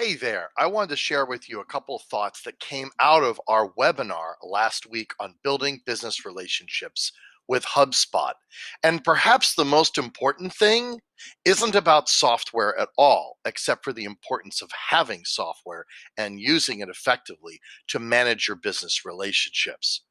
Hey there, I wanted to share with you a couple thoughts that came out of our webinar last week on building business relationships with HubSpot. And perhaps the most important thing isn't about software at all, except for the importance of having software and using it effectively to manage your business relationships.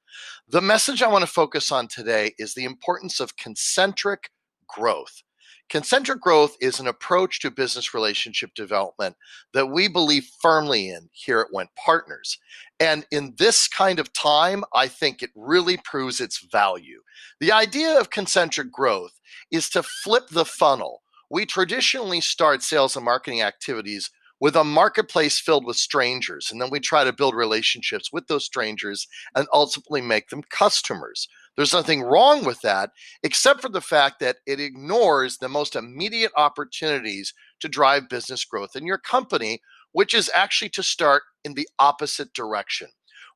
The message I want to focus on today is the importance of concentric growth. Concentric growth is an approach to business relationship development that we believe firmly in here at Wendt Partners. And in this kind of time, I think it really proves its value. The idea of concentric growth is to flip the funnel. We traditionally start sales and marketing activities with a marketplace filled with strangers, and then we try to build relationships with those strangers and ultimately make them customers. There's nothing wrong with that, except for the fact that it ignores the most immediate opportunities to drive business growth in your company, which is actually to start in the opposite direction.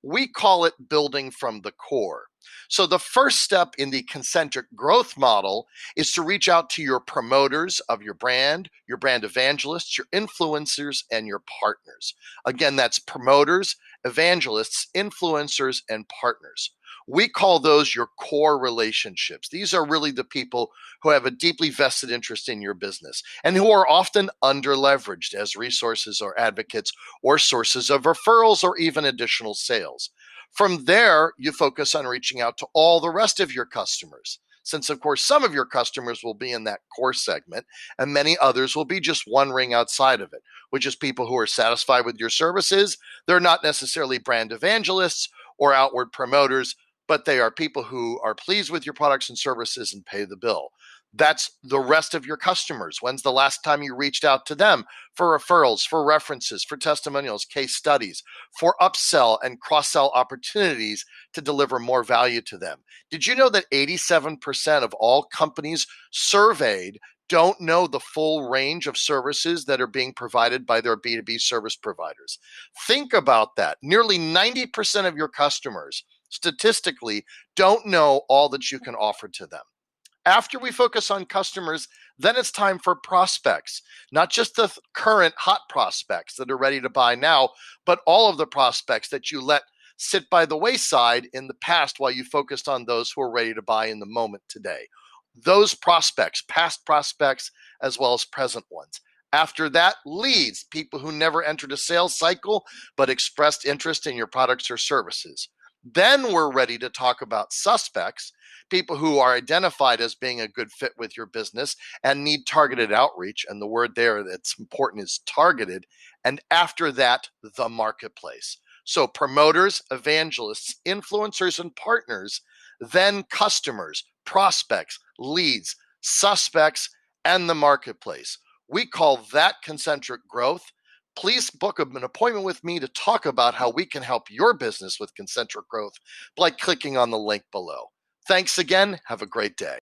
We call it building from the core. So the first step in the concentric growth model is to reach out to your promoters of your brand evangelists, your influencers, and your partners. Again, that's promoters, evangelists, influencers, and partners. We call those your core relationships. These are really the people who have a deeply vested interest in your business and who are often underleveraged as resources or advocates or sources of referrals or even additional sales. From there, you focus on reaching out to all the rest of your customers, since, of course, some of your customers will be in that core segment and many others will be just one ring outside of it, which is people who are satisfied with your services. They're not necessarily brand evangelists or outward promoters, but they are people who are pleased with your products and services and pay the bill. That's the rest of your customers. When's the last time you reached out to them for referrals, for references, for testimonials, case studies, for upsell and cross-sell opportunities to deliver more value to them? Did you know that 87% of all companies surveyed don't know the full range of services that are being provided by their B2B service providers? Think about that. Nearly 90% of your customers statistically don't know all that you can offer to them. After we focus on customers, then it's time for prospects, not just the current hot prospects that are ready to buy now, but all of the prospects that you let sit by the wayside in the past while you focused on those who are ready to buy in the moment today. Those prospects, past prospects, as well as present ones. After that, leads, people who never entered a sales cycle but expressed interest in your products or services. Then we're ready to talk about suspects, people who are identified as being a good fit with your business and need targeted outreach. And the word there that's important is targeted. And after that, the marketplace. So promoters, evangelists, influencers, and partners, then customers, prospects, leads, suspects, and the marketplace. We call that concentric growth. Please book an appointment with me to talk about how we can help your business with concentric growth by clicking on the link below. Thanks again. Have a great day.